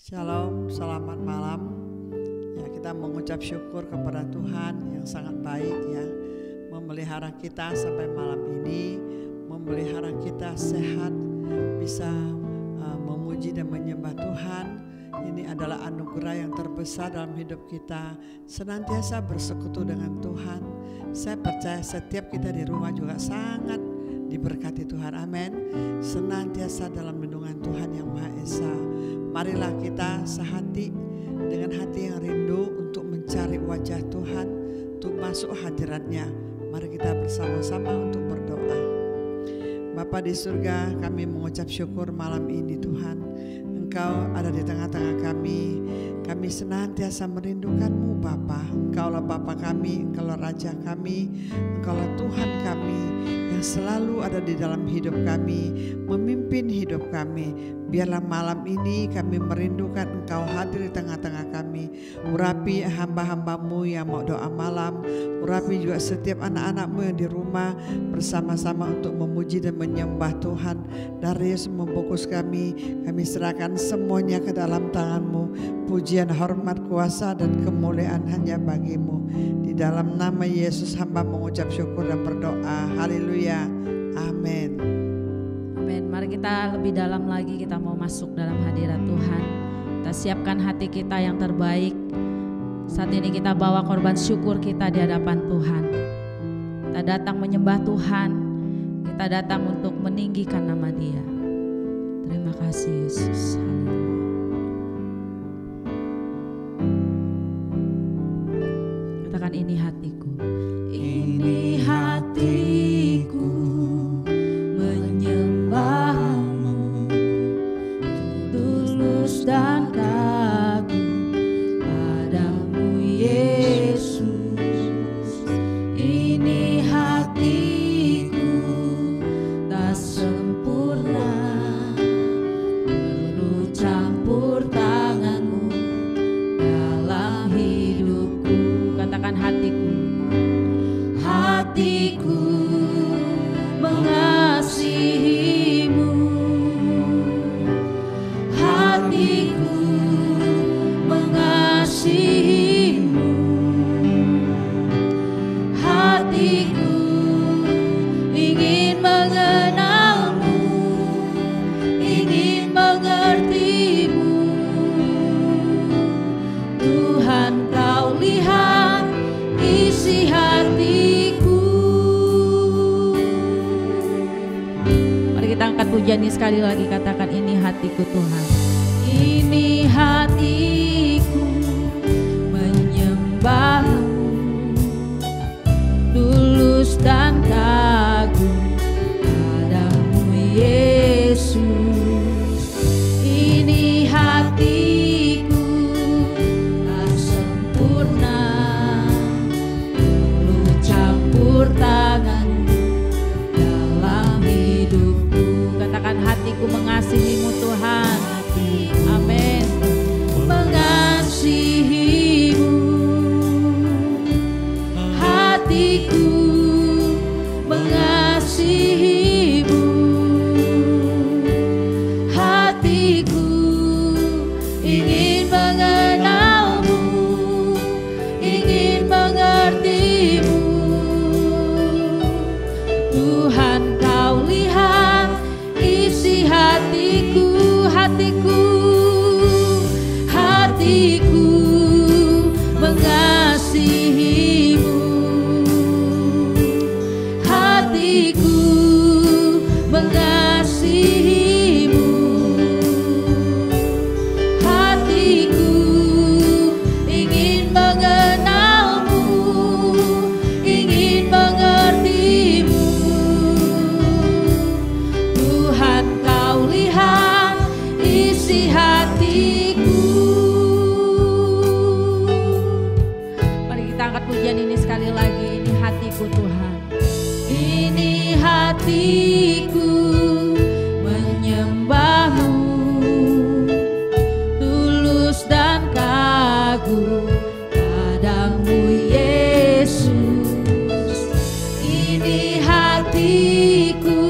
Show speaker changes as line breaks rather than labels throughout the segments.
Shalom, selamat malam. Ya, kita mengucap syukur kepada Tuhan yang sangat baik ya, memelihara kita sampai malam ini, memelihara kita sehat, bisa memuji dan menyembah Tuhan. Ini adalah anugerah yang terbesar dalam hidup kita. Senantiasa bersekutu dengan Tuhan. Saya percaya setiap kita di rumah juga sangat diberkati Tuhan, amin. Senantiasa dalam lindungan Tuhan yang Maha Esa. Marilah kita sehati dengan hati yang rindu untuk mencari wajah Tuhan, untuk masuk hadirat-Nya. Mari kita bersama-sama untuk berdoa. Bapa di surga, kami mengucap syukur malam ini Tuhan. Engkau ada di tengah-tengah kami. Kami senantiasa merindukan-Mu Bapa. Engkaulah Bapa kami, Engkaulah Raja kami, Engkaulah Tuhan kami yang selalu ada di dalam hidup kami, memimpin hidup kami. Biarlah malam ini kami merindukan Engkau hadir di tengah-tengah kami. Urapi hamba-hamba-Mu yang mau doa malam. Urapi juga setiap anak-anak-Mu yang di rumah bersama-sama untuk memuji dan menyembah Tuhan. Dari Yesus membungkus kami serahkan semuanya ke dalam tangan-Mu. Pujian, hormat, kuasa dan kemuliaan hanya bagi-Mu. Di dalam nama Yesus hamba mengucap syukur dan berdoa. Haleluya. Amin.
Amin. Mari kita lebih dalam lagi, kita mau masuk dalam hadirat Tuhan. Kita siapkan hati kita yang terbaik. Saat ini kita bawa korban syukur kita di hadapan Tuhan. Kita datang menyembah Tuhan. Kita datang untuk meninggikan nama Dia. Terima kasih Yesus. Haleluya. Katakan, ini hatiku. Ini hatiku menyembah-Mu, tulus dan kagum padamu Yesus. Ini hatiku tak sempurna, perlu campur tangan-Mu dalam hidupku. Katakan, hatiku. Hatiku mengasihi-Mu, hatiku mengasihi-Mu, hatiku ingin mengenal-Mu, ingin mengerti-Mu. Tuhan, Kau lihat isi hatiku. Mari kita angkat pujian ini sekali lagi, katakan, ini hatiku Tuhan. Ini hatiku menyembah-Mu, tulus dan kagum padamu Yesus. Ini hatiku tak sempurna, perlu campur tangan-Mu dalam hidupku. Katakan, hatiku mengasihi-Mu Tuhan. Amin. Mengasihi-Mu, hatiku mengasihi-Mu, hatiku ingin mengenal-Mu, ingin mengerti-Mu. Tuhan, Kau lihat isi hatiku, hatiku, hatiku mengasihi-Mu, hatiku mengasihi-Mu, hatiku ingin mengenal-Mu, ingin mengerti-Mu. Tuhan, Kau lihat isi hatiku. Mari kita angkat pujian ini sekali lagi. Ini hatiku Tuhan. Ini hatiku menyembah-Mu, tulus dan kagum padamu Yesus. Ini hatiku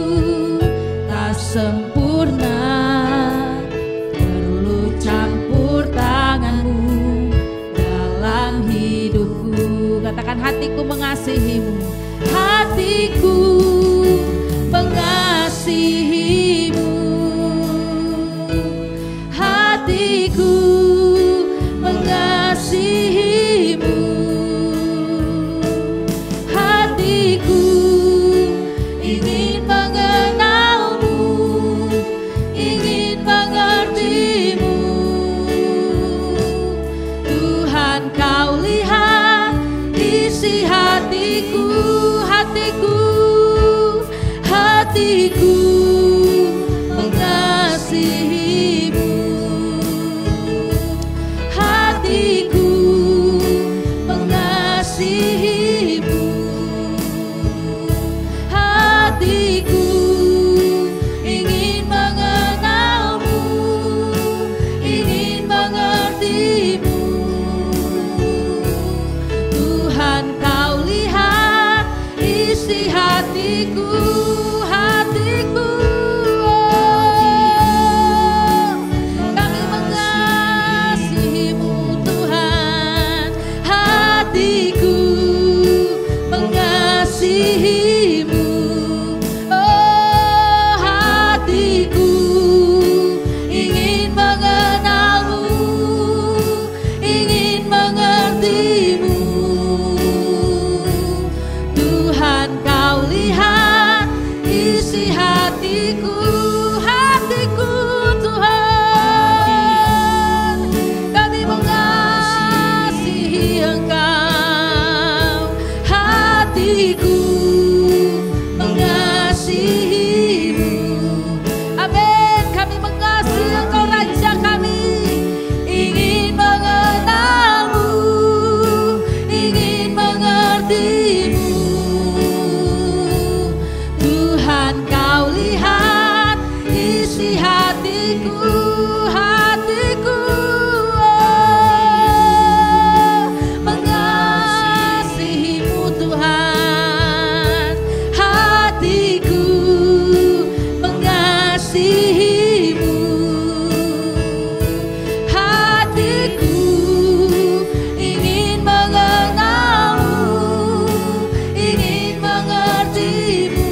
tak sempurna, perlu campur hatiku mengasihimu, hatiku mengasihimu, hatiku mengasihimu, hatiku ingin mengenalmu, ingin mengertimu. Tuhan, kau lihat isi hatiku, hatiku, hatiku mengasihimu, hatiku mengasihimu, hatiku ingin mengenalmu, ingin mengertimu. Tuhan, kau lihat isi hatiku, hatiku, kami mengasihimu Tuhan, hatiku mengasihimu, oh hatiku ingin mengenalmu, ingin mengertimu. Tuhan, kau lihat isi hatiku, hatiku Tuhan, kami mengasihi Engkau, hatiku mengasihimu. Amin, kami mengasihi Engkau Raja kami, ingin mengenalmu, ingin mengertimu. Tuhan, kau lihat isi hatiku, hatiku, oh, mengasihimu Tuhan, hatiku mengasihimu, hatiku ingin mengenalmu, ingin mengertimu.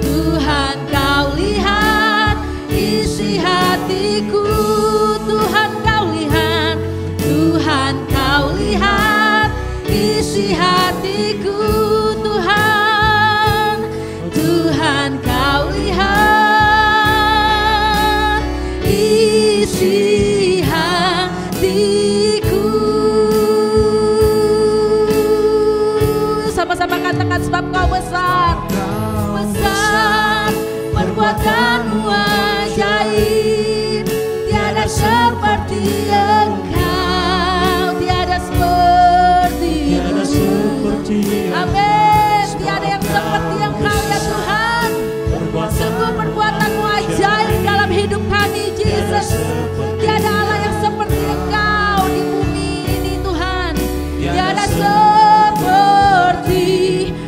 Tuhan, kau lihat isi hatiku, Tuhan, kau lihat, Tuhan, kau lihat isi hatiku, Tuhan, Tuhan, kau lihat isi hatiku. Sama-sama katakan, sebab kau besar, besar perbuatanmu ajaib, tiada seperti Engkau, tiada seperti amin, tiada yang seperti Engkau ya Tuhan. Sungguh perbuatanmu ajaib dalam hidup kami Yesus, tiada Allah yang seperti Engkau di bumi ini Tuhan, tiada seperti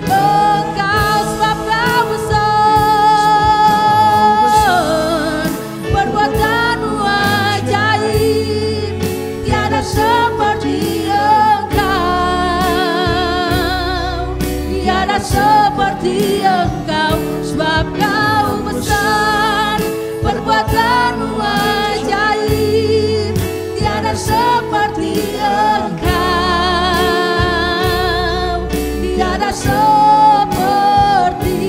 Engkau, sebab Kau besar, perbuatanmu ajaib, tiada seperti Engkau, tiada seperti Engkau, sebab Kau besar, perbuatanmu ajaib, tiada seperti Engkau, tiada seperti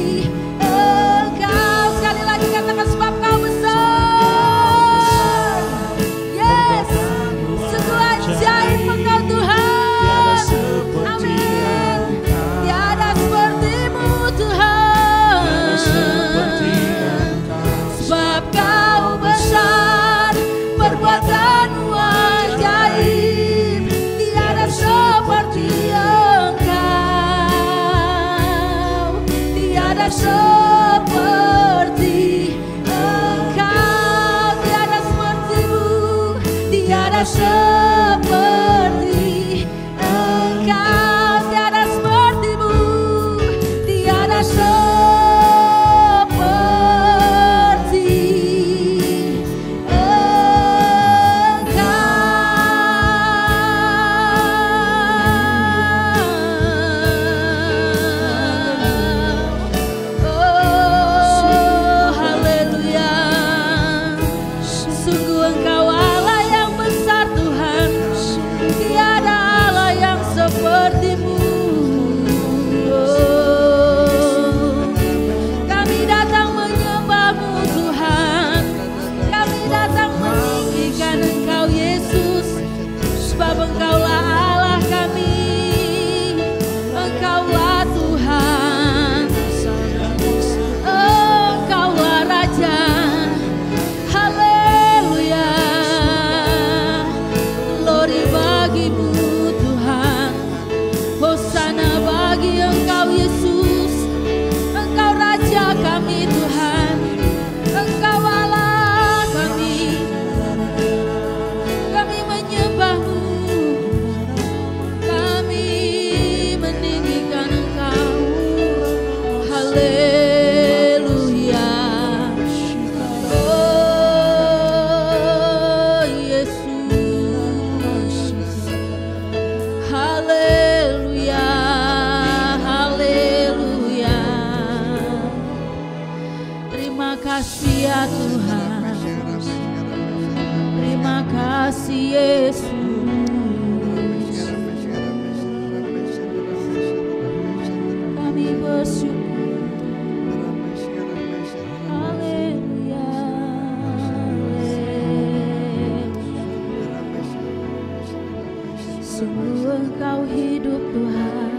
Engkau. Sekali lagi katakan, sebab Kau besar. Yes, sungguh ajaib Engkau Tuhan. Amin. Tiada seperti-Mu Tuhan. Sebab Kau besar, perbuatanmu ajaib, tiada seperti Engkau, tiada seperti Engkau, tiada seperti-Mu, tiada seperti Engkau, tiada seperti-Mu, tiada seperti Engkau. kasih ya Tuhan. Terima kasih Yesus. Kami bersyukur. Haleluya. Sungguh Engkau hidup Tuhan.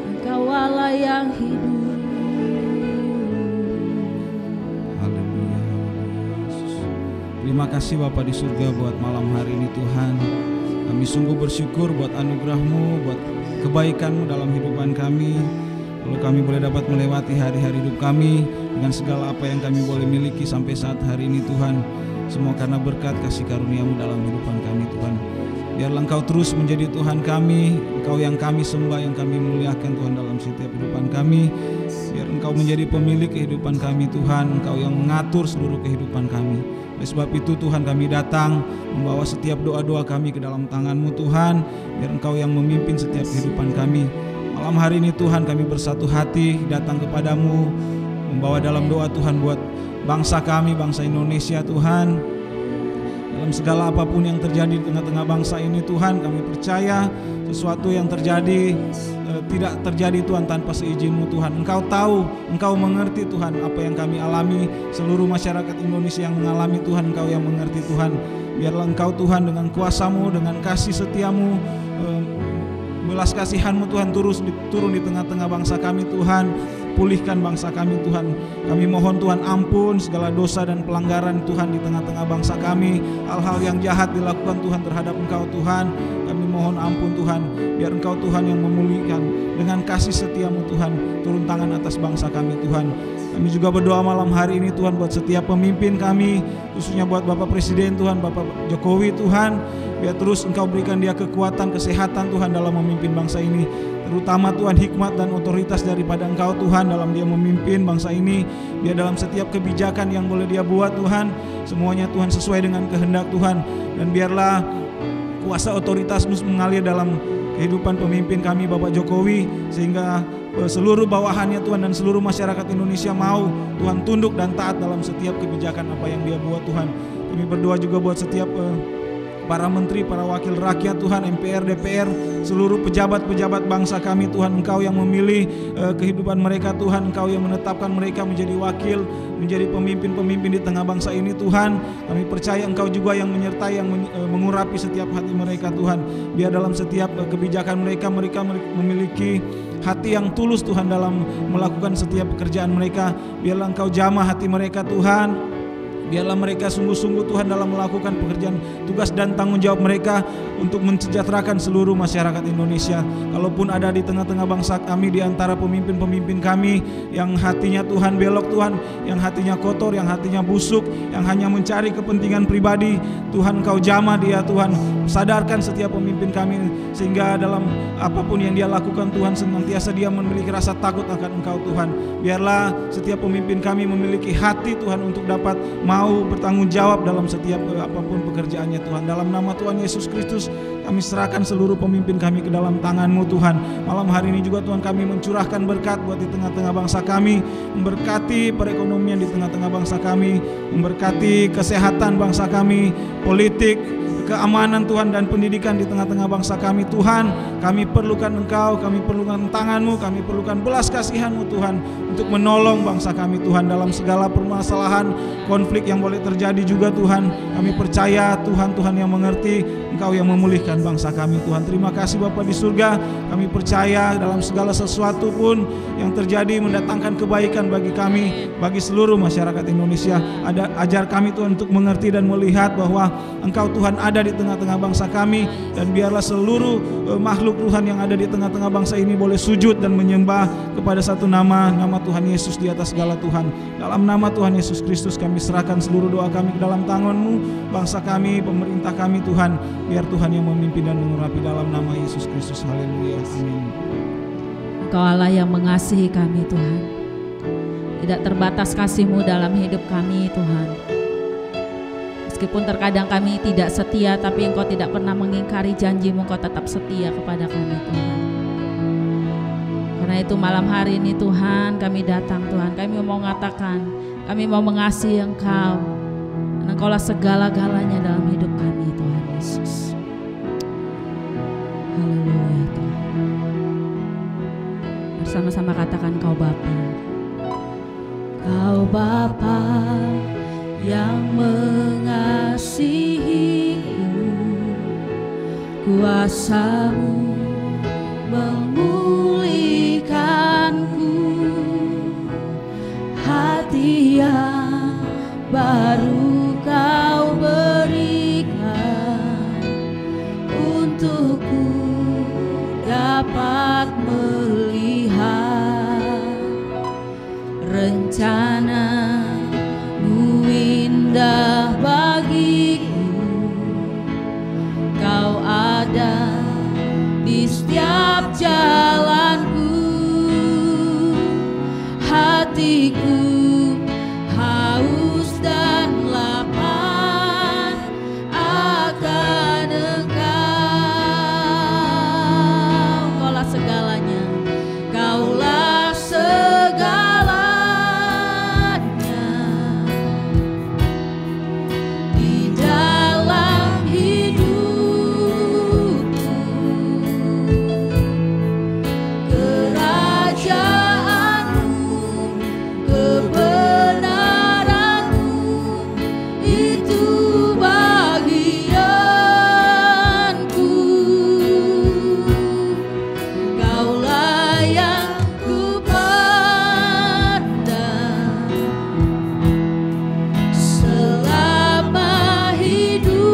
Engkau Allah yang hidup.
Terima kasih Bapa di surga buat malam hari ini Tuhan. Kami sungguh bersyukur buat anugerah-Mu, buat kebaikan-Mu dalam hidupan kami. Lalu kami boleh dapat melewati hari-hari hidup kami dengan segala apa yang kami boleh miliki sampai saat hari ini Tuhan. Semua karena berkat kasih karunia-Mu dalam hidupan kami Tuhan. Biarlah Engkau terus menjadi Tuhan kami, Engkau yang kami sembah, yang kami muliakan Tuhan dalam setiap kehidupan kami. Biar Engkau menjadi pemilik kehidupan kami Tuhan, Engkau yang mengatur seluruh kehidupan kami. Oleh sebab itu Tuhan kami datang membawa setiap doa-doa kami ke dalam tangan-Mu Tuhan. Biar Engkau yang memimpin setiap kehidupan kami. Malam hari ini Tuhan kami bersatu hati datang kepadamu, membawa dalam doa Tuhan buat bangsa kami, bangsa Indonesia Tuhan. Dalam segala apapun yang terjadi di tengah-tengah bangsa ini Tuhan, kami percaya sesuatu yang terjadi tidak terjadi Tuhan tanpa seizin-Mu Tuhan. Engkau tahu, Engkau mengerti Tuhan apa yang kami alami. Seluruh masyarakat Indonesia yang mengalami Tuhan, Engkau yang mengerti Tuhan. Biarlah Engkau Tuhan dengan kuasa-Mu, dengan kasih setia-Mu, belas kasihan-Mu Tuhan turun di tengah-tengah bangsa kami Tuhan. Pulihkan bangsa kami Tuhan. Kami mohon Tuhan ampun segala dosa dan pelanggaran Tuhan di tengah-tengah bangsa kami. Hal-hal yang jahat dilakukan Tuhan terhadap Engkau Tuhan. Kami mohon ampun Tuhan. Biar Engkau Tuhan yang memulihkan dengan kasih setia-Mu Tuhan. Turun tangan atas bangsa kami Tuhan. Kami juga berdoa malam hari ini Tuhan buat setiap pemimpin kami, khususnya buat Bapak Presiden Tuhan, Bapak Jokowi Tuhan. Biar terus Engkau berikan dia kekuatan, kesehatan Tuhan dalam memimpin bangsa ini. Terutama Tuhan hikmat dan otoritas daripada Engkau Tuhan dalam dia memimpin bangsa ini. Biar dalam setiap kebijakan yang boleh dia buat Tuhan, semuanya Tuhan sesuai dengan kehendak Tuhan. Dan biarlah kuasa otoritas-Mu mengalir dalam kehidupan pemimpin kami Bapak Jokowi, sehingga seluruh bawahannya Tuhan dan seluruh masyarakat Indonesia mau Tuhan tunduk dan taat dalam setiap kebijakan apa yang dia buat Tuhan. Kami berdoa juga buat setiap para menteri, para wakil rakyat Tuhan, MPR, DPR, seluruh pejabat-pejabat bangsa kami Tuhan. Engkau yang memilih kehidupan mereka Tuhan, Engkau yang menetapkan mereka menjadi wakil, menjadi pemimpin-pemimpin di tengah bangsa ini Tuhan. Kami percaya Engkau juga yang menyertai, yang mengurapi setiap hati mereka Tuhan. Biar dalam setiap kebijakan mereka memiliki hati yang tulus Tuhan dalam melakukan setiap pekerjaan mereka. Biarlah Engkau jamah hati mereka Tuhan. Biarlah mereka sungguh-sungguh Tuhan dalam melakukan pekerjaan, tugas dan tanggung jawab mereka untuk mensejahterakan seluruh masyarakat Indonesia. Kalaupun ada di tengah-tengah bangsa kami, di antara pemimpin-pemimpin kami yang hatinya Tuhan belok Tuhan, yang hatinya kotor, yang hatinya busuk, yang hanya mencari kepentingan pribadi, Tuhan Engkau jamah dia Tuhan. Sadarkan setiap pemimpin kami sehingga dalam apapun yang dia lakukan Tuhan, senantiasa dia memiliki rasa takut akan Engkau Tuhan. Biarlah setiap pemimpin kami memiliki hati Tuhan untuk dapat mau bertanggung jawab dalam setiap apapun pekerjaannya Tuhan. Dalam nama Tuhan Yesus Kristus kami serahkan seluruh pemimpin kami ke dalam tangan-Mu Tuhan. Malam hari ini juga Tuhan kami mencurahkan berkat buat di tengah-tengah bangsa kami, memberkati perekonomian di tengah-tengah bangsa kami, memberkati kesehatan bangsa kami, politik, keamanan Tuhan dan pendidikan di tengah-tengah bangsa kami Tuhan. Kami perlukan Engkau, kami perlukan tangan-Mu, kami perlukan belas kasihan-Mu Tuhan untuk menolong bangsa kami Tuhan dalam segala permasalahan, konflik yang boleh terjadi juga Tuhan. Kami percaya Tuhan yang mengerti, Engkau yang memulihkan bangsa kami Tuhan. Terima kasih Bapa di surga. Kami percaya dalam segala sesuatu pun yang terjadi mendatangkan kebaikan bagi kami, bagi seluruh masyarakat Indonesia. Ajar kami Tuhan untuk mengerti dan melihat bahwa Engkau Tuhan ada di tengah-tengah bangsa kami. Dan biarlah seluruh makhluk Tuhan yang ada di tengah-tengah bangsa ini boleh sujud dan menyembah kepada satu nama Tuhan Yesus di atas segala Tuhan. Dalam nama Tuhan Yesus Kristus kami serahkan seluruh doa kami ke dalam tangan-Mu, bangsa kami, pemerintah kami Tuhan. Biar Tuhan yang memimpin dan mengurapi dalam nama Yesus Kristus. Haleluya. Amin.
Engkau Allah yang mengasihi kami Tuhan. Tidak terbatas kasih-Mu dalam hidup kami Tuhan. Meskipun terkadang kami tidak setia, tapi Engkau tidak pernah mengingkari janji-Mu, Engkau tetap setia kepada kami Tuhan. Karena itu malam hari ini Tuhan kami datang Tuhan, kami mau mengatakan, kami mau mengasihi Engkau. Karena Engkaulah segala-galanya dalam hidup kami Tuhan Yesus. Haleluya Tuhan. Bersama-sama katakan Kau Bapa. Kau Bapa yang mengasihiku, kuasa-Mu memulihkanku, hati yang baru Kau berikan, untukku dapat melihat rencana-Mu indah bagiku. Kau ada di setiap jalanku, hatiku haus dan lapar akan Engkau. Kaulah segalanya, Kaulah segalanya di dalam hidupku. Kerajaan-Mu, kebenaran-Mu, itu bagianku. Kaulah yang kupandang selama hidupku.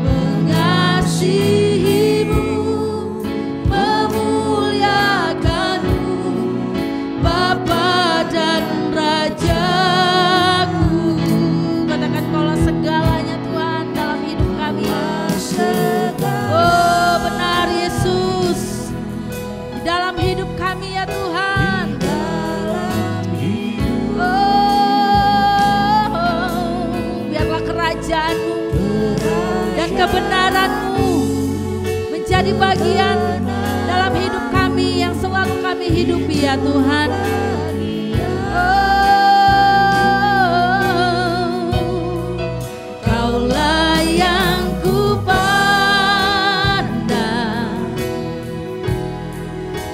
Mengasihi-Mu, memuliakan-Mu, Bapa dan Rajaku. Katakan Kaulah segalanya Tuhan dalam hidup kami. Oh benar Yesus, di dalam hidup kami ya Tuhan. Oh, biarlah kerajaan-Mu dan kebenaran-Mu menjadi bagian dalam hidup kami yang selalu kami hidupi ya Tuhan. Kaulah yang kupandang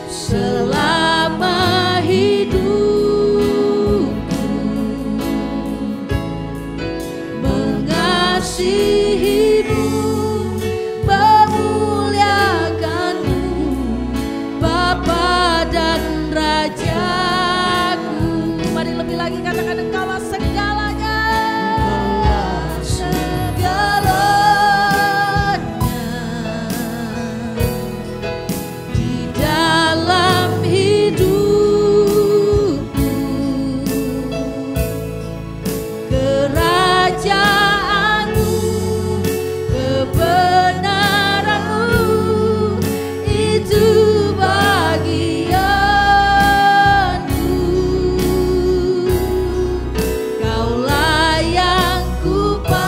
selama hidupku. Mengasihi-Mu, memuliakan-Mu, Bapa dan Rajaku. Mari lebih lagi katakan Engkaulah segalanya. Segalanya di dalam hidupku. Kerajaan-Mu, kebenaran-Mu, itu bagianku. Kaulah yang kupandang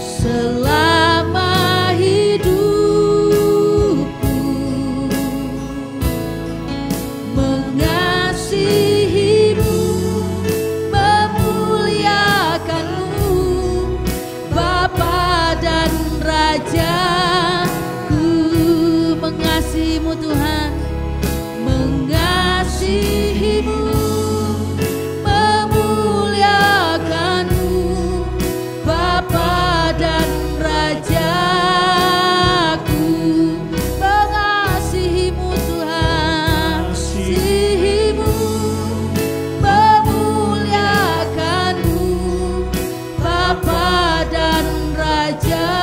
selama hidupku. Mengasihi-Mu, memuliakan-Mu, Bapa dan Rajaku. Mengasihi-Mu Tuhan, mengasihi-Mu, memuliakan-Mu, Bapa dan Rajaku. Mengasihi-Mu Tuhan, mengasihi-Mu, memuliakan-Mu, Bapa dan Rajaku.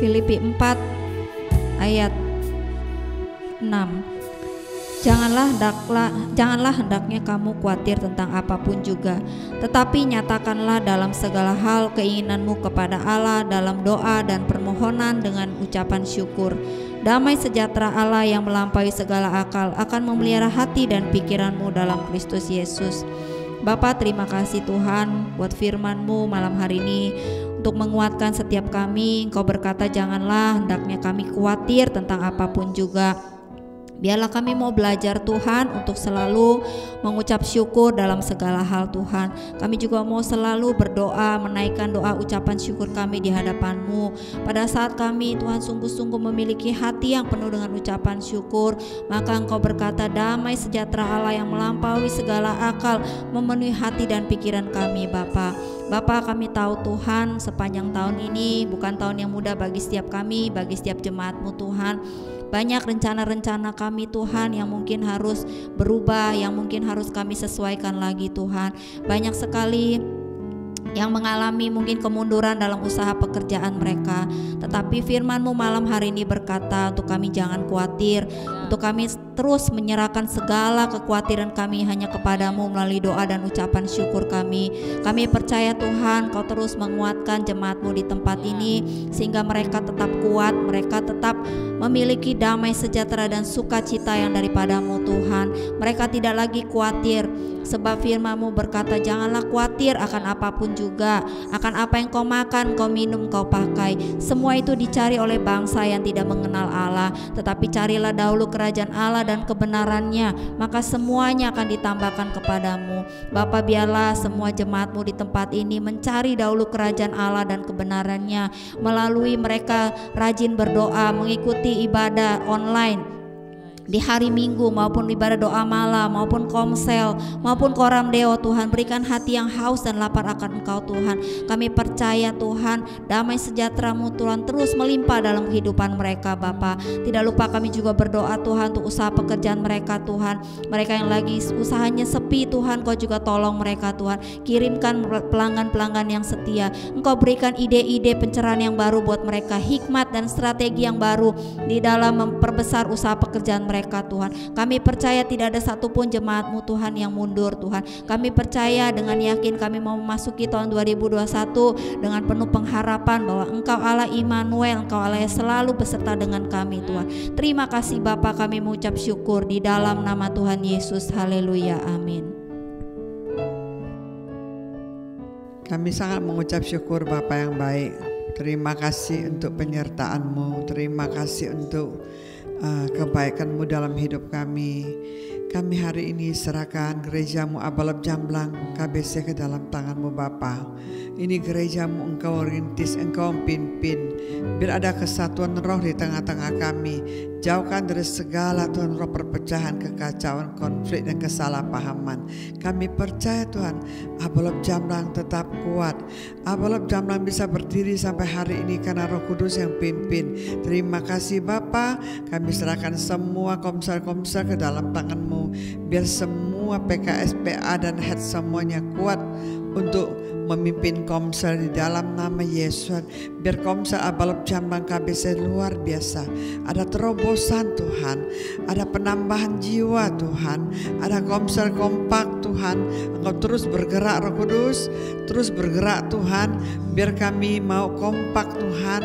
Filipi 4 ayat 6. Janganlah hendaknya kamu khawatir tentang apapun juga, tetapi nyatakanlah dalam segala hal keinginanmu kepada Allah dalam doa dan permohonan dengan ucapan syukur. Damai sejahtera Allah yang melampaui segala akal akan memelihara hati dan pikiranmu dalam Kristus Yesus. Bapa, terima kasih Tuhan buat firman-Mu malam hari ini untuk menguatkan setiap kami. Engkau berkata janganlah hendaknya kami khawatir tentang apapun juga. Biarlah kami mau belajar Tuhan untuk selalu mengucap syukur dalam segala hal Tuhan. Kami juga mau selalu berdoa, menaikkan doa ucapan syukur kami di hadapan-Mu. Pada saat kami Tuhan sungguh-sungguh memiliki hati yang penuh dengan ucapan syukur, maka Engkau berkata damai sejahtera Allah yang melampaui segala akal memenuhi hati dan pikiran kami Bapa. Bapa, kami tahu Tuhan sepanjang tahun ini bukan tahun yang mudah bagi setiap kami, bagi setiap jemaat-Mu Tuhan. Banyak rencana-rencana kami Tuhan yang mungkin harus berubah, yang mungkin harus kami sesuaikan lagi Tuhan. Banyak sekali yang mengalami mungkin kemunduran dalam usaha pekerjaan mereka. Tetapi firman-Mu malam hari ini berkata untuk kami jangan khawatir, untuk kami terus menyerahkan segala kekhawatiran kami hanya kepadamu melalui doa dan ucapan syukur kami. Kami percaya Tuhan Kau terus menguatkan jemaat-Mu di tempat ini sehingga mereka tetap kuat, mereka tetap memiliki damai sejahtera dan sukacita yang daripadamu Tuhan. Mereka tidak lagi khawatir sebab firman-Mu berkata janganlah khawatir akan apapun juga, akan apa yang kau makan, kau minum, kau pakai. Semua itu dicari oleh bangsa yang tidak mengenal Allah. Tetapi carilah dahulu kerajaan Allah dan kebenarannya, maka semuanya akan ditambahkan kepadamu. Bapa, biarlah semua jemaat-Mu di tempat ini mencari dahulu kerajaan Allah dan kebenarannya melalui mereka rajin berdoa, mengikuti ibadah online di hari Minggu maupun ibadah doa malam maupun komsel maupun koram deo. Tuhan, berikan hati yang haus dan lapar akan Engkau Tuhan. Kami percaya Tuhan damai sejahtera-Mu Tuhan terus melimpah dalam kehidupan mereka Bapa. Tidak lupa kami juga berdoa Tuhan untuk usaha pekerjaan mereka Tuhan. Mereka yang lagi usahanya sepi Tuhan, Kau juga tolong mereka Tuhan. Kirimkan pelanggan-pelanggan yang setia. Engkau berikan ide-ide pencerahan yang baru buat mereka, hikmat dan strategi yang baru di dalam memperbesar usaha pekerjaan mereka Tuhan. Kami percaya tidak ada satupun jemaat-Mu Tuhan yang mundur Tuhan. Kami percaya dengan yakin kami mau memasuki tahun 2021 dengan penuh pengharapan bahwa Engkau Allah Immanuel, Engkau Allah yang selalu beserta dengan kami Tuhan. Terima kasih Bapa, kami mengucap syukur di dalam nama Tuhan Yesus. Haleluya, amin.
Kami sangat mengucap syukur Bapa yang baik. Terima kasih untuk penyertaan-Mu. Terima kasih untuk kebaikan-Mu dalam hidup kami. Kami hari ini serahkan gereja-Mu Abalab Jamblang KBC ke dalam tangan-Mu Bapa. Ini gereja-Mu Engkau rintis, Engkau pimpin. Biar ada kesatuan roh di tengah-tengah kami. Jauhkan dari segala Tuhan roh perpecahan, kekacauan, konflik dan kesalahpahaman. Kami percaya Tuhan Abalab Jamblang tetap kuat. Abalab Jamblang bisa berdiri sampai hari ini karena Roh Kudus yang pimpin. Terima kasih Bapa. Kami serahkan semua komsel-komsel ke dalam tangan-Mu. Biar semua PKS, PA dan head semuanya kuat untuk memimpin komsel di dalam nama Yesus. Biar komsel Abalab Jamblang KBC luar biasa. Ada terobosan Tuhan, ada penambahan jiwa Tuhan, ada komsel kompak Tuhan. Engkau terus bergerak Roh Kudus, terus bergerak Tuhan. Biar kami mau kompak Tuhan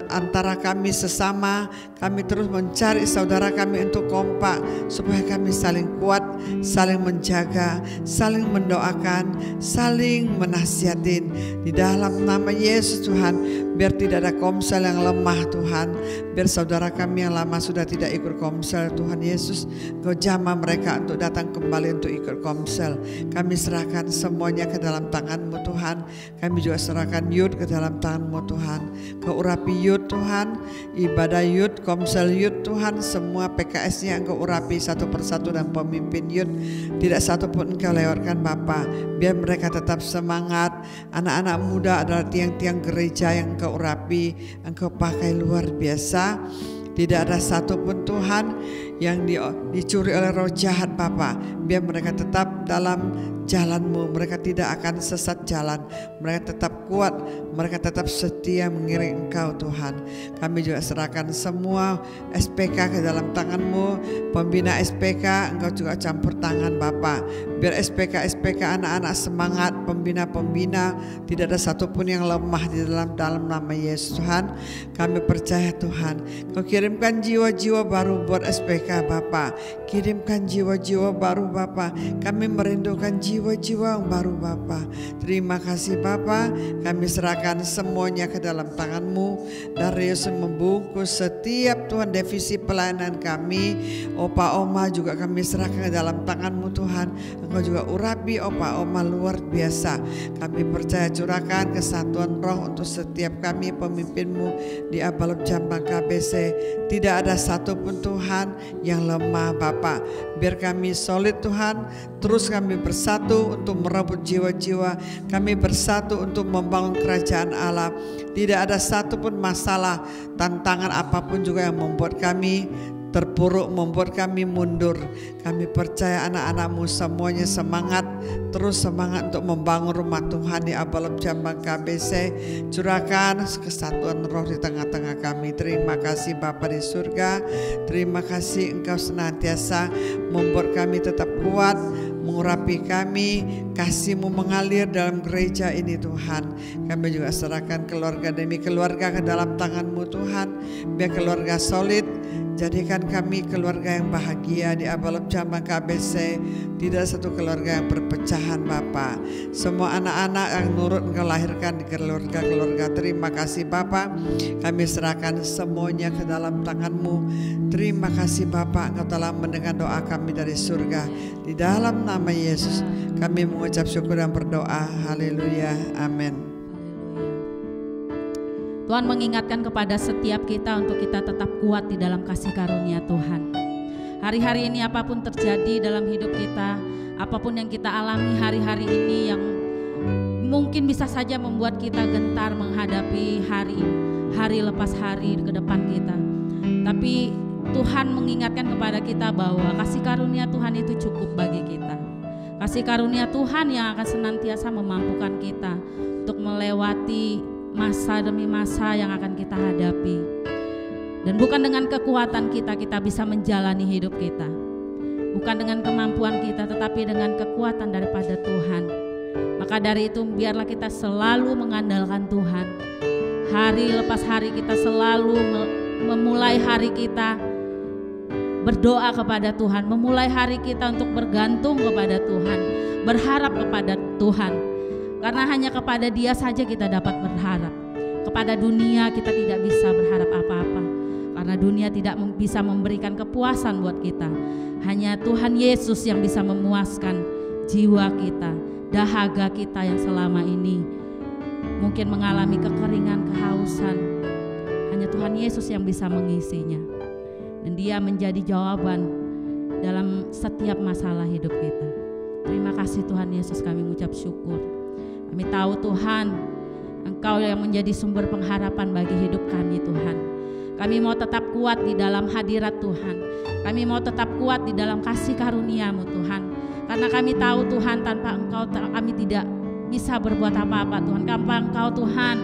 antara kami sesama. Kami terus mencari saudara kami untuk kompak supaya kami saling kuat, saling menjaga, saling mendoakan, saling menasihatin di dalam nama Yesus Tuhan. Biar tidak ada komsel yang lemah Tuhan. Biar saudara kami yang lama sudah tidak ikut komsel Tuhan Yesus, Kau jamah mereka untuk datang kembali untuk ikut komsel. Kami serahkan semuanya ke dalam tangan-Mu Tuhan. Kami juga serahkan youth ke dalam tangan-Mu Tuhan. Kau urapi youth Tuhan, ibadah youth, komsel youth Tuhan. Semua PKS-nya Engkau urapi satu persatu dan pemimpin youth. Tidak satu pun Engkau lewatkan Bapa. Biar mereka tetap semangat. Anak-anak muda adalah tiang-tiang gereja yang Engkau urapi, Engkau pakai luar biasa. Tidak ada satupun Tuhan yang dicuri oleh roh jahat Bapa. Biar mereka tetap dalam jalan-Mu, mereka tidak akan sesat jalan, mereka tetap kuat, mereka tetap setia mengiring Engkau Tuhan. Kami juga serahkan semua SPK ke dalam tangan-Mu, pembina SPK Engkau juga campur tangan Bapa. Biar SPK anak-anak semangat, pembina-pembina tidak ada satupun yang lemah di dalam nama Yesus Tuhan. Kami percaya Tuhan, Kau kirimkan jiwa-jiwa baru buat SPK Bapa. Kirimkan jiwa-jiwa baru Bapa. Kami merindukan jiwa-jiwa yang baru Bapa. Terima kasih Bapa, kami serahkan semuanya ke dalam tangan-Mu. Dari Yesus membungkus setiap Tuhan divisi pelayanan kami. Opa Oma juga kami serahkan ke dalam tangan-Mu Tuhan. Engkau juga urapi Opa Oma luar biasa. Kami percaya curahkan kesatuan roh untuk setiap kami pemimpin-Mu di Abalop Jambang KBC. Tidak ada satupun Tuhan yang lemah Bapa. Biar kami solid Tuhan, terus kami bersatu untuk merebut jiwa-jiwa. Kami bersatu untuk membangun kerajaan Allah. Tidak ada satupun masalah, tantangan apapun juga yang membuat kami terpuruk, membuat kami mundur. Kami percaya anak-anak-Mu semuanya semangat, terus semangat untuk membangun rumah Tuhan di Abalop Jambang KBC. Curahkan kesatuan roh di tengah-tengah kami. Terima kasih Bapa di surga. Terima kasih Engkau senantiasa membuat kami tetap kuat, mengurapi kami, kasih-Mu mengalir dalam gereja ini Tuhan. Kami juga serahkan keluarga demi keluarga ke dalam tangan-Mu Tuhan. Biar keluarga solid, jadikan kami keluarga yang bahagia di Abalop Jambang KBC. Tidak satu keluarga yang perpecahan Bapa. Semua anak-anak yang nurut Engkau lahirkan di keluarga-keluarga. Terima kasih Bapa, kami serahkan semuanya ke dalam tangan-Mu. Terima kasih Bapa, Engkau telah mendengar doa kami dari surga. Di dalam nama Yesus kami mengucap syukur dan berdoa. Haleluya, amin.
Tuhan mengingatkan kepada setiap kita untuk kita tetap kuat di dalam kasih karunia Tuhan. Hari-hari ini apapun terjadi dalam hidup kita, apapun yang kita alami hari-hari ini yang mungkin bisa saja membuat kita gentar menghadapi hari lepas hari ke depan kita. Tapi Tuhan mengingatkan kepada kita bahwa kasih karunia Tuhan itu cukup bagi kita. Kasih karunia Tuhan yang akan senantiasa memampukan kita untuk melewati masa demi masa yang akan kita hadapi. Dan bukan dengan kekuatan kita bisa menjalani hidup kita. Bukan dengan kemampuan kita, tetapi dengan kekuatan daripada Tuhan. Maka dari itu biarlah kita selalu mengandalkan Tuhan. Hari lepas hari kita selalu memulai hari kita berdoa kepada Tuhan. Memulai hari kita untuk bergantung kepada Tuhan, berharap kepada Tuhan. Karena hanya kepada Dia saja kita dapat berharap. Kepada dunia kita tidak bisa berharap apa-apa. Karena dunia tidak bisa memberikan kepuasan buat kita. Hanya Tuhan Yesus yang bisa memuaskan jiwa kita, dahaga kita yang selama ini mungkin mengalami kekeringan, kehausan. Hanya Tuhan Yesus yang bisa mengisinya. Dan Dia menjadi jawaban dalam setiap masalah hidup kita. Terima kasih Tuhan Yesus, kami mengucap syukur. Kami tahu Tuhan, Engkau yang menjadi sumber pengharapan bagi hidup kami Tuhan. Kami mau tetap kuat di dalam hadirat Tuhan. Kami mau tetap kuat di dalam kasih karunia-Mu Tuhan. Karena kami tahu Tuhan, tanpa Engkau kami tidak bisa berbuat apa-apa Tuhan. Tanpa Engkau Tuhan,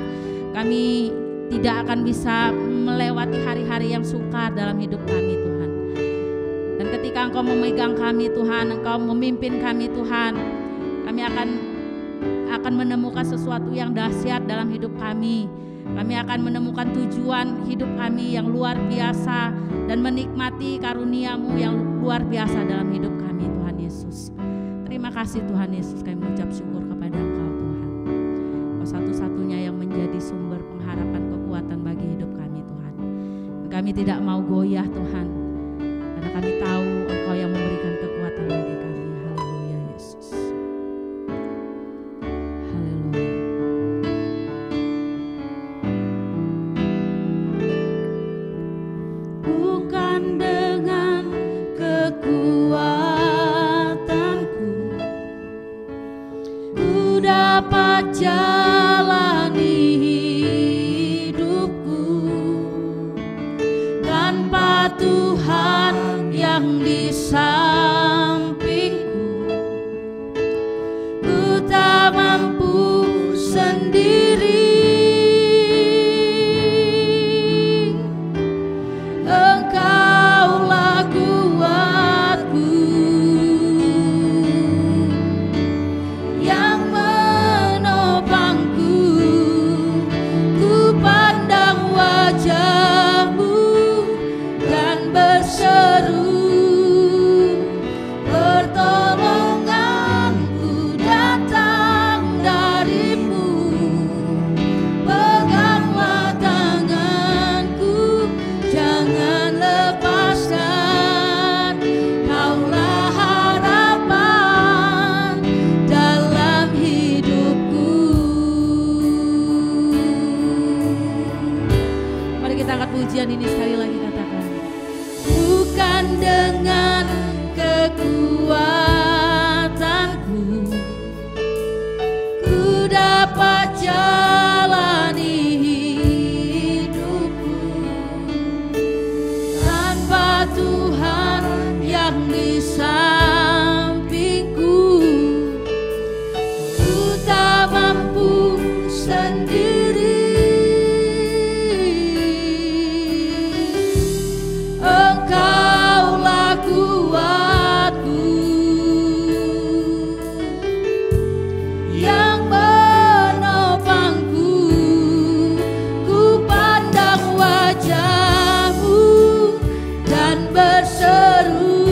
kami tidak akan bisa melewati hari-hari yang sukar dalam hidup kami Tuhan. Dan ketika Engkau memegang kami Tuhan, Engkau memimpin kami Tuhan, kami akan menemukan sesuatu yang dahsyat dalam hidup kami. Kami akan menemukan tujuan hidup kami yang luar biasa dan menikmati karunia-Mu yang luar biasa dalam hidup kami Tuhan Yesus. Terima kasih Tuhan Yesus, kami mengucap syukur kepada Engkau Tuhan. Engkau satu-satunya yang menjadi sumber pengharapan kekuatan bagi hidup kami Tuhan. Dan kami tidak mau goyah Tuhan, karena kami tahu Engkau yang memberikan kekuatan bagi kami. Haleluya Yesus.
Jalani hidupku tanpa Tuhan yang di sampingku,
Sekali lagi katakan.
Bukan dengan kekuatanku ku dapat jalani hidupku, tanpa Tuhan yang di sampingku ku tak mampu sendiri. Engkaulah kuatku yang menopangku, ku pandang wajah-Mu dan berseru,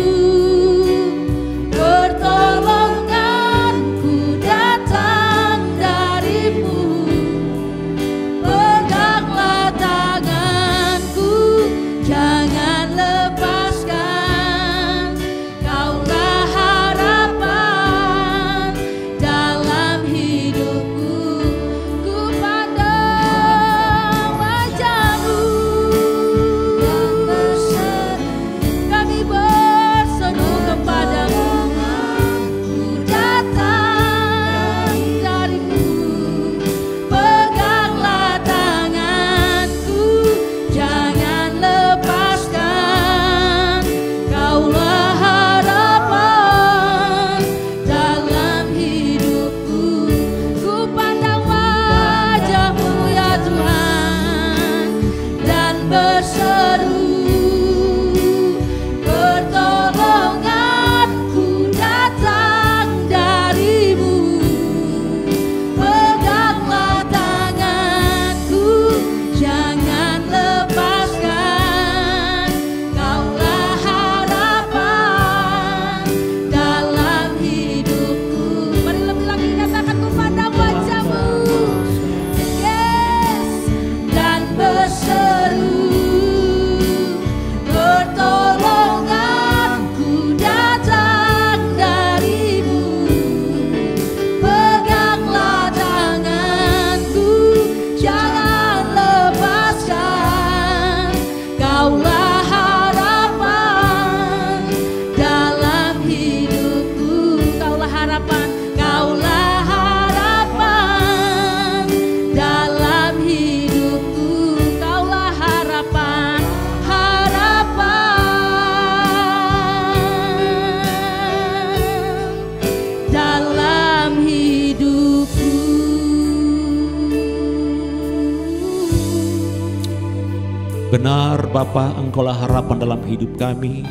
pertolonganku datang dari-Mu. Peganglah tanganku, jangan lepaskan, Kaulah harapan dalam hidupku. Ku pandang wajah-Mu dan berseru, kami berseru kepadamu, ku datang dari-Mu. Peganglah tanganku, jangan lepaskan, Kaulah harapan dalam hidupku. Ku pandang wajah-Mu ya Tuhan dan berseru, pertolonganku datang dari-Mu. Peganglah tanganku, jangan lepaskan, Kaulah harapan dalam hidupku. Mari lebih lagi katakan, ku pandang wajah-Mu, yes, dan berseru, pertolonganku datang dari-Mu. Peganglah tanganku, jangan lepaskan, Kaulah harapan dalam hidupku. Kaulah harapan, Kaulah harapan dalam hidupku. Kaulah harapan, harapan dalam hidupku.
Benar Bapa, Engkaulah harapan dalam hidup kami.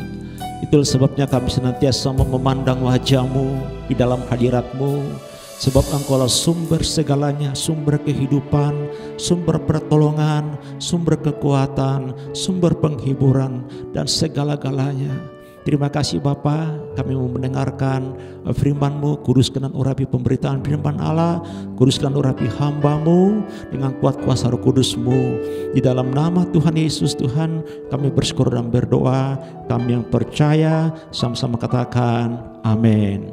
Itulah sebabnya kami senantiasa memandang wajah-Mu di dalam hadirat-Mu. Sebab Engkaulah sumber segalanya, sumber kehidupan, sumber pertolongan, sumber kekuatan, sumber penghiburan, dan segala-galanya. Terima kasih Bapa, kami mau mendengarkan firman-Mu. Kuduskan dan urapi pemberitaan firman Allah, kuduskan dan urapi hamba-Mu dengan kuat kuasa Roh Kudus-Mu. Di dalam nama Tuhan Yesus Tuhan, kami bersyukur dan berdoa. Kami yang percaya sama-sama katakan amin.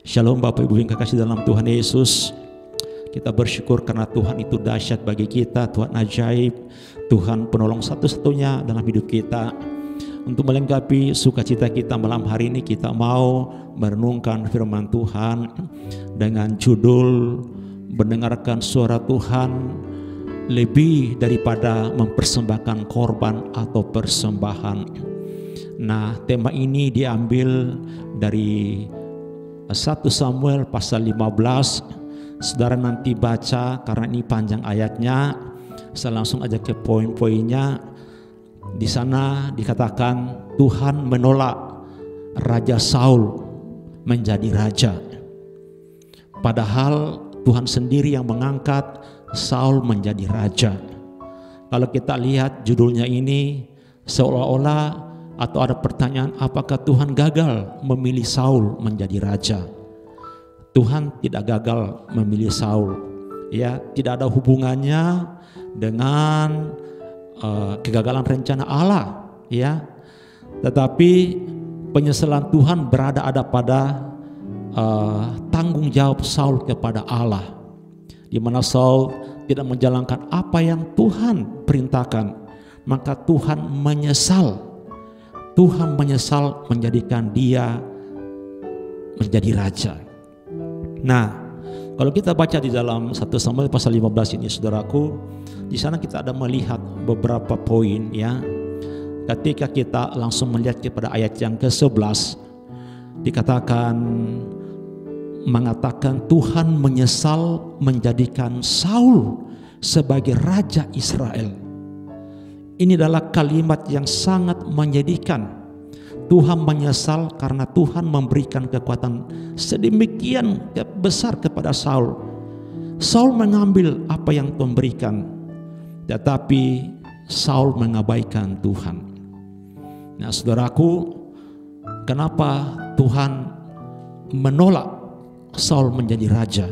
Shalom Bapak Ibu yang kekasih dalam Tuhan Yesus. Kita bersyukur karena Tuhan itu dahsyat bagi kita, Tuhan ajaib, Tuhan penolong satu-satunya dalam hidup kita. Untuk melengkapi sukacita kita malam hari ini, kita mau merenungkan firman Tuhan dengan judul mendengarkan suara Tuhan lebih daripada mempersembahkan korban atau persembahan. Nah, tema ini diambil dari 1 Samuel pasal 15. Saudara nanti baca karena ini panjang ayatnya. Saya langsung aja ke poin-poinnya. Di sana dikatakan Tuhan menolak Raja Saul menjadi raja. Padahal Tuhan sendiri yang mengangkat Saul menjadi raja. Kalau kita lihat judulnya ini seolah-olah atau ada pertanyaan, apakah Tuhan gagal memilih Saul menjadi raja? Tuhan tidak gagal memilih Saul. Ya, tidak ada hubungannya dengan kegagalan rencana Allah, ya. Tetapi penyesalan Tuhan ada pada tanggung jawab Saul kepada Allah, di mana Saul tidak menjalankan apa yang Tuhan perintahkan. maka Tuhan menyesal. Tuhan menyesal menjadikan dia menjadi raja. Nah, kalau kita baca di dalam 1 Samuel pasal 15 ini, saudaraku, di sana kita ada melihat beberapa poin ya. Ketika kita langsung melihat kepada ayat yang ke-11, dikatakan, mengatakan Tuhan menyesal menjadikan Saul sebagai raja Israel. Ini adalah kalimat yang sangat menyedihkan. Tuhan menyesal karena Tuhan memberikan kekuatan sedemikian besar kepada Saul. Saul mengambil apa yang Tuhan berikan, tetapi Saul mengabaikan Tuhan. Nah, saudaraku, kenapa Tuhan menolak Saul menjadi raja?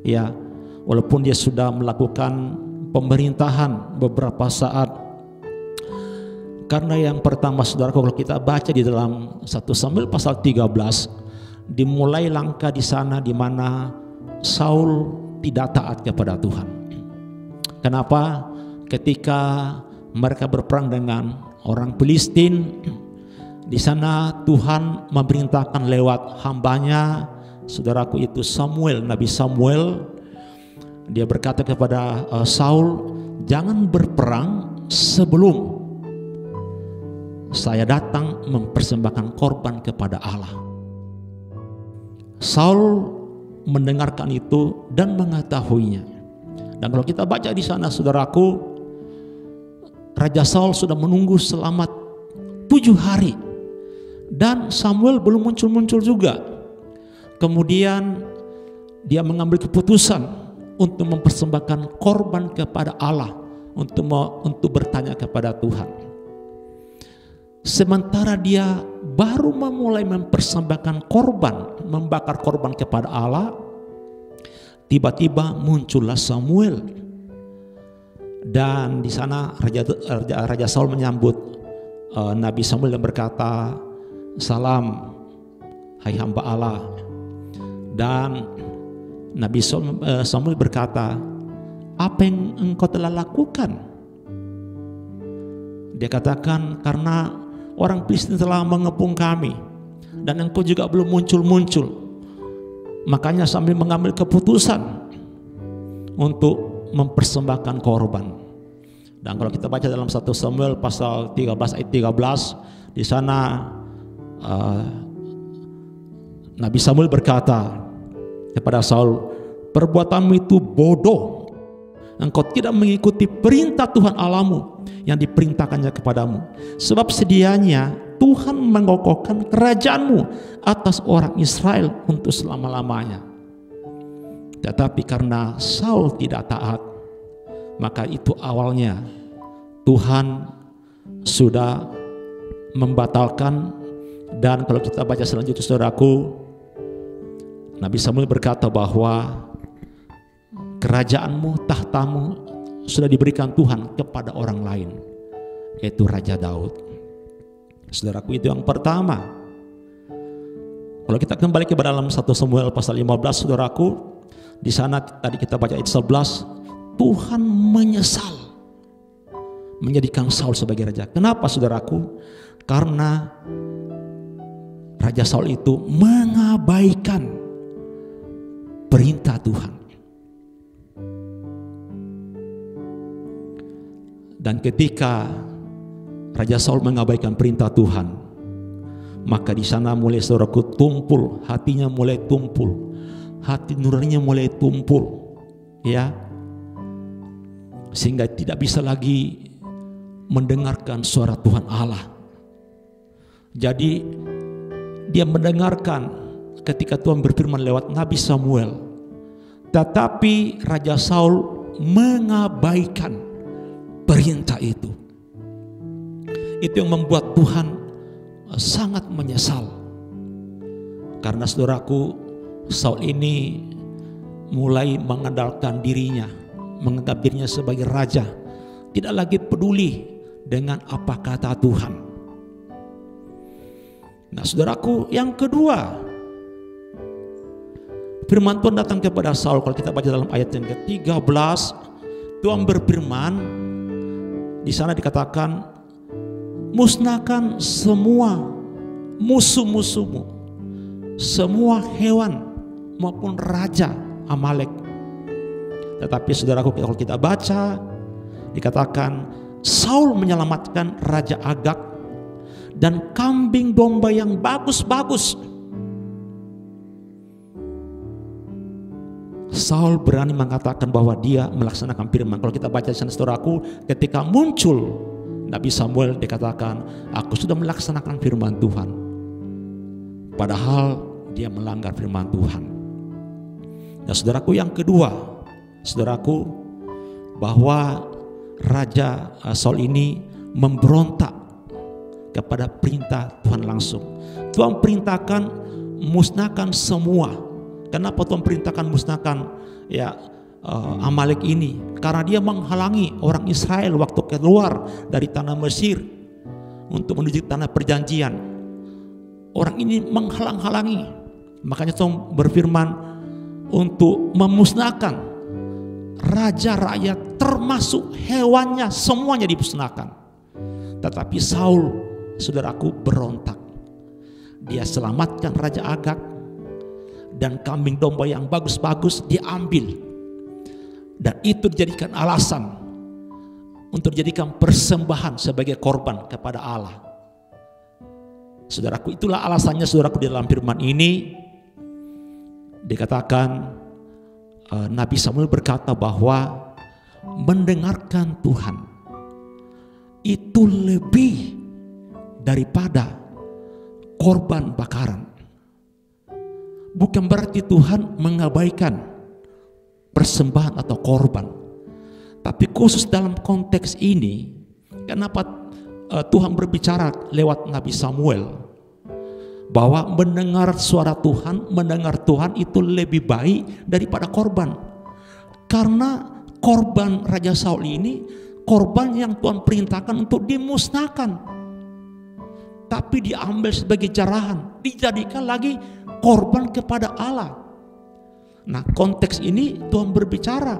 Ya, walaupun dia sudah melakukan pemerintahan beberapa saat. Karena yang pertama, saudaraku, kalau kita baca di dalam 1 Samuel pasal 13, dimulai langkah di sana di mana Saul tidak taat kepada Tuhan. Kenapa? Ketika mereka berperang dengan orang Filistin, di sana Tuhan memerintahkan lewat hambanya, saudaraku, itu Samuel, Nabi Samuel. Dia berkata kepada Saul, jangan berperang sebelum saya datang mempersembahkan korban kepada Allah. Saul mendengarkan itu dan mengetahuinya. Dan kalau kita baca di sana, saudaraku, Raja Saul sudah menunggu selama 7 hari dan Samuel belum muncul-muncul juga. Kemudian dia mengambil keputusan untuk mempersembahkan korban kepada Allah, untuk bertanya kepada Tuhan. Sementara dia baru memulai mempersembahkan korban, membakar korban kepada Allah, tiba-tiba muncullah Samuel. Dan di sana Raja Saul menyambut Nabi Samuel dan berkata, salam hai hamba Allah. Dan Nabi Samuel berkata, apa yang engkau telah lakukan? Dia katakan, karena orang Filistin telah mengepung kami dan engkau juga belum muncul-muncul, makanya sambil mengambil keputusan untuk mempersembahkan korban. Dan kalau kita baca dalam 1 Samuel pasal 13 ayat 13, di sana Nabi Samuel berkata kepada Saul, perbuatanmu itu bodoh. Engkau tidak mengikuti perintah Tuhan Allahmu yang diperintahkannya kepadamu. Sebab sedianya Tuhan mengokohkan kerajaanmu atas orang Israel untuk selama-lamanya. Tetapi karena Saul tidak taat, maka itu awalnya Tuhan sudah membatalkan. Dan kalau kita baca selanjutnya, saudaraku, Nabi Samuel berkata bahwa kerajaanmu, tahtamu sudah diberikan Tuhan kepada orang lain, yaitu Raja Daud. Saudaraku, itu yang pertama. Kalau kita kembali ke dalam 1 Samuel pasal 15, saudaraku, di sana tadi kita baca ayat 11, Tuhan menyesal menjadikan Saul sebagai raja. Kenapa, saudaraku? Karena Raja Saul itu mengabaikan perintah Tuhan. Dan ketika Raja Saul mengabaikan perintah Tuhan, maka di sana mulai, saudaraku, tumpul, hatinya mulai tumpul, hati nuraninya mulai tumpul, ya, sehingga tidak bisa lagi mendengarkan suara Tuhan Allah. Jadi dia mendengarkan ketika Tuhan berfirman lewat Nabi Samuel, tetapi Raja Saul mengabaikan perintah itu. Itu yang membuat Tuhan sangat menyesal. Karena, saudaraku, Saul ini mulai mengandalkan dirinya, menganggap dirinya sebagai raja, tidak lagi peduli dengan apa kata Tuhan. Nah, saudaraku, yang kedua, firman Tuhan datang kepada Saul. Kalau kita baca dalam ayat yang ke-13, Tuhan berfirman, Di sana dikatakan, musnahkan semua musuh-musuhmu, semua hewan maupun raja Amalek. Tetapi saudaraku, kalau kita baca, dikatakan Saul menyelamatkan Raja Agag dan kambing domba yang bagus-bagus. Saul berani mengatakan bahwa dia melaksanakan firman. Kalau kita baca di sana, saudaraku, ketika muncul Nabi Samuel, dikatakan, aku sudah melaksanakan firman Tuhan. Padahal dia melanggar firman Tuhan. Nah, saudaraku, yang kedua, saudaraku, bahwa Raja Saul ini memberontak kepada perintah Tuhan langsung. Tuhan perintahkan musnahkan semua. Kenapa Tuhan perintahkan musnahkan Amalek ini? Karena dia menghalangi orang Israel waktu keluar dari tanah Mesir untuk menuju tanah perjanjian. Orang ini menghalang-halangi. Makanya Tuhan berfirman untuk memusnahkan raja rakyat, termasuk hewannya, semuanya dimusnahkan. Tetapi Saul, saudaraku, berontak. Dia selamatkan Raja Agag dan kambing domba yang bagus-bagus diambil. Dan itu dijadikan alasan untuk dijadikan persembahan sebagai korban kepada Allah. Saudaraku, itulah alasannya, saudaraku, di dalam firman ini dikatakan Nabi Samuel berkata bahwa mendengarkan Tuhan itu lebih daripada korban bakaran. Bukan berarti Tuhan mengabaikan persembahan atau korban, tapi khusus dalam konteks ini, kenapa Tuhan berbicara lewat Nabi Samuel bahwa mendengar suara Tuhan, mendengar Tuhan itu lebih baik daripada korban. Karena korban Raja Saul ini korban yang Tuhan perintahkan untuk dimusnahkan, tapi diambil sebagai jarahan, dijadikan lagi korban kepada Allah. Nah, konteks ini Tuhan berbicara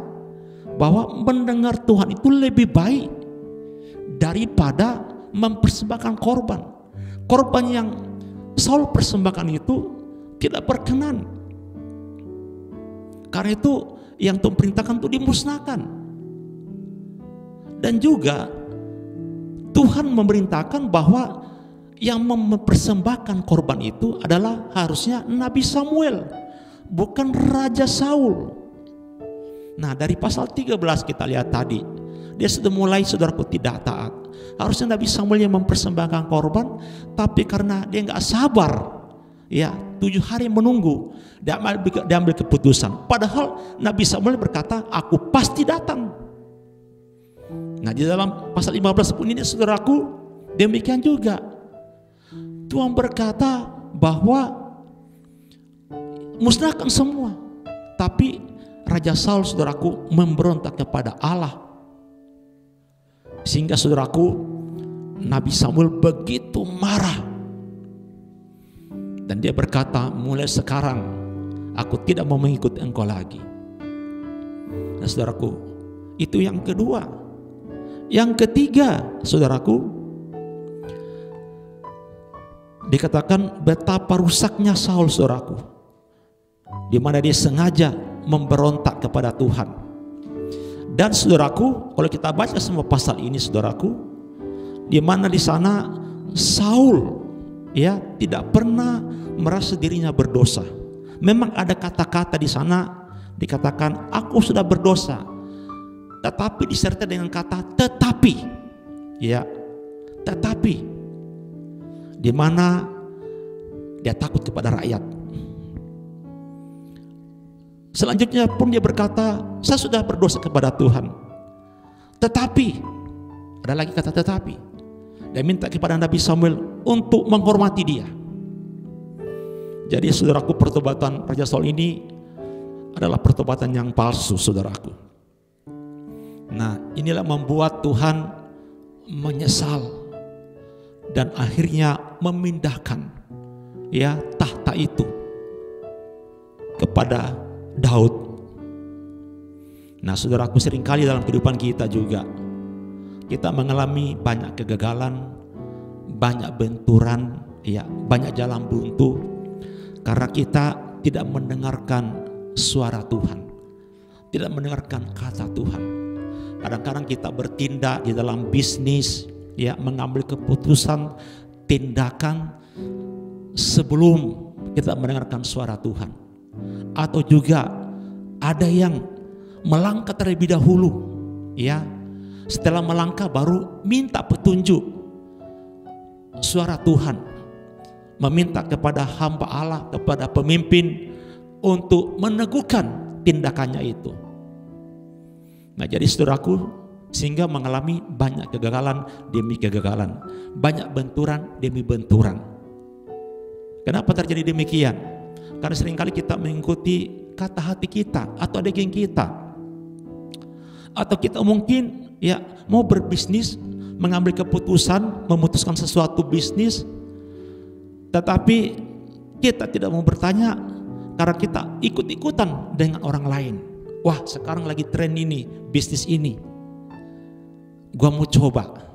bahwa mendengar Tuhan itu lebih baik daripada mempersembahkan korban. Korban yang Saul persembahkan itu tidak berkenan. Karena itu yang Tuhan perintahkan itu dimusnahkan. Dan juga Tuhan memerintahkan bahwa yang mempersembahkan korban itu adalah harusnya Nabi Samuel, bukan Raja Saul. Nah, dari pasal 13 kita lihat tadi, dia sudah mulai, saudaraku, tidak taat. Harusnya Nabi Samuel yang mempersembahkan korban, tapi karena dia nggak sabar, 7 hari menunggu, dia ambil keputusan. Padahal Nabi Samuel berkata, aku pasti datang. Nah, di dalam pasal 15 pun ini, saudaraku, demikian juga. Tuhan berkata bahwa musnahkan semua, tapi Raja Saul, saudaraku, memberontak kepada Allah. Sehingga, saudaraku, Nabi Samuel begitu marah. Dan dia berkata, mulai sekarang aku tidak mau mengikuti engkau lagi. Nah, saudaraku, itu yang kedua. Yang ketiga, saudaraku, dikatakan betapa rusaknya Saul, saudaraku, di mana dia sengaja memberontak kepada Tuhan. Dan saudaraku, kalau kita baca semua pasal ini, saudaraku, di mana di sana Saul tidak pernah merasa dirinya berdosa. Memang ada kata-kata di sana dikatakan aku sudah berdosa, tetapi disertai dengan kata tetapi, tetapi, di mana dia takut kepada rakyat. Selanjutnya pun dia berkata, saya sudah berdosa kepada Tuhan. Tetapi, ada lagi kata tetapi. Dia minta kepada Nabi Samuel untuk menghormati dia. Jadi, saudaraku, pertobatan Raja Saul ini adalah pertobatan yang palsu, saudaraku. Nah, inilah membuat Tuhan menyesal dan akhirnya memindahkan tahta itu kepada Daud. Nah, saudaraku, seringkali dalam kehidupan kita juga kita mengalami banyak kegagalan, banyak benturan, ya, banyak jalan buntu karena kita tidak mendengarkan suara Tuhan, tidak mendengarkan kata Tuhan. Kadang-kadang kita bertindak di dalam bisnis, ya, mengambil keputusan, tindakan sebelum kita mendengarkan suara Tuhan. Atau juga ada yang melangkah terlebih dahulu, ya, setelah melangkah baru minta petunjuk suara Tuhan, meminta kepada hamba Allah, kepada pemimpin untuk meneguhkan tindakannya itu. Nah, jadi saudaraku, sehingga mengalami banyak kegagalan demi kegagalan, banyak benturan demi benturan. Kenapa terjadi demikian? Karena seringkali kita mengikuti kata hati kita atau adegan kita, atau kita mungkin, ya, mau berbisnis, mengambil keputusan, memutuskan sesuatu bisnis, tetapi kita tidak mau bertanya karena kita ikut-ikutan dengan orang lain. Wah, sekarang lagi tren ini, bisnis ini, gua mau coba.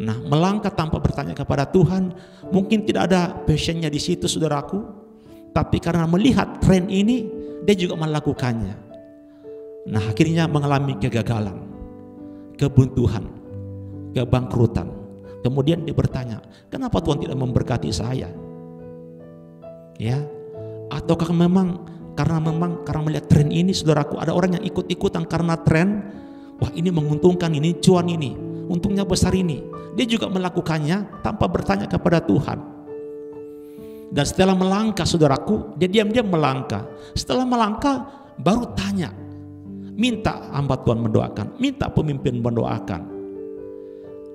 Nah, melangkah tanpa bertanya kepada Tuhan, mungkin tidak ada passionnya di situ, saudaraku, tapi karena melihat tren ini, dia juga melakukannya. Nah, akhirnya mengalami kegagalan, kebuntuan, kebangkrutan. Kemudian dia bertanya, kenapa Tuhan tidak memberkati saya? Ya, ataukah memang karena melihat tren ini, saudaraku, ada orang yang ikut-ikutan karena tren. Wah, ini menguntungkan, ini cuan, ini untungnya besar ini. Dia juga melakukannya tanpa bertanya kepada Tuhan. Dan setelah melangkah, saudaraku, dia diam-diam melangkah. Setelah melangkah baru tanya, minta hamba Tuhan mendoakan, minta pemimpin mendoakan.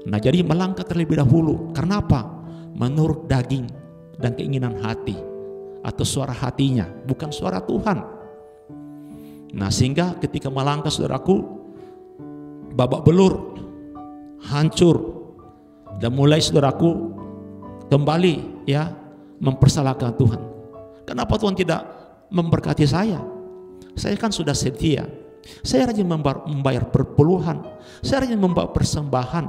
Nah, jadi melangkah terlebih dahulu. Karena apa? Menurut daging dan keinginan hati atau suara hatinya, bukan suara Tuhan. Nah, sehingga ketika melangkah, saudaraku, babak belur, hancur, dan mulai, saudaraku, kembali, ya, mempersalahkan Tuhan. Kenapa Tuhan tidak memberkati saya? Saya kan sudah setia, saya rajin membayar perpuluhan, saya rajin membawa persembahan.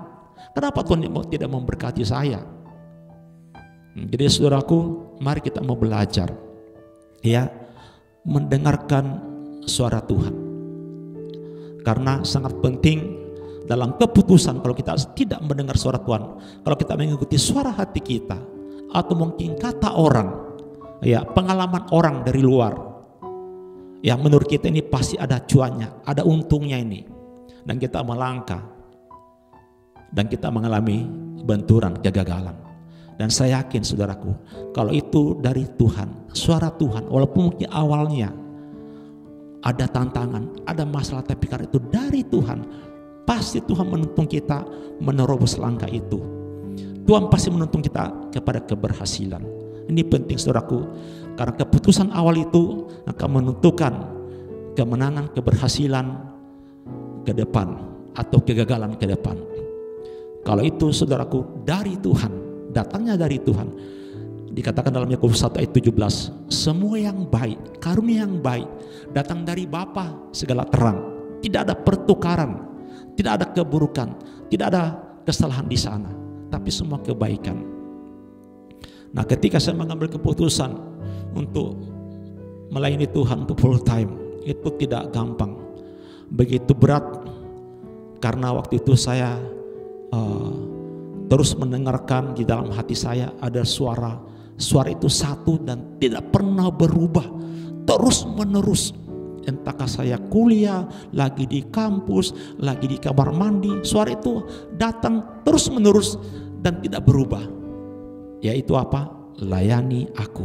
Kenapa Tuhan tidak memberkati saya? Jadi, saudaraku, mari kita mau belajar, ya, mendengarkan suara Tuhan. Karena sangat penting dalam keputusan, kalau kita tidak mendengar suara Tuhan, kalau kita mengikuti suara hati kita, atau mungkin kata orang, ya, pengalaman orang dari luar, ya, menurut kita ini pasti ada cuannya, ada untungnya ini, dan kita melangkah, dan kita mengalami benturan, kegagalan. Dan saya yakin, saudaraku, kalau itu dari Tuhan, suara Tuhan, walaupun mungkin awalnya ada tantangan, ada masalah, tapi karena itu dari Tuhan, pasti Tuhan menuntun kita menerobos langkah itu. Tuhan pasti menuntun kita kepada keberhasilan. Ini penting, saudaraku, karena keputusan awal itu akan menentukan kemenangan, keberhasilan ke depan atau kegagalan ke depan. Kalau itu, saudaraku, dari Tuhan, datangnya dari Tuhan. Dikatakan dalam Yakobus 1 ayat 17, semua yang baik, karunia yang baik datang dari Bapa segala terang. Tidak ada pertukaran, tidak ada keburukan, tidak ada kesalahan di sana, tapi semua kebaikan. Nah, ketika saya mengambil keputusan untuk melayani Tuhan untuk full time, itu tidak gampang, begitu berat, karena waktu itu saya terus mendengarkan di dalam hati saya ada suara itu satu dan tidak pernah berubah, terus menerus. Entahkah saya kuliah, lagi di kampus, lagi di kamar mandi, suara itu datang terus menerus dan tidak berubah. Yaitu apa? Layani aku.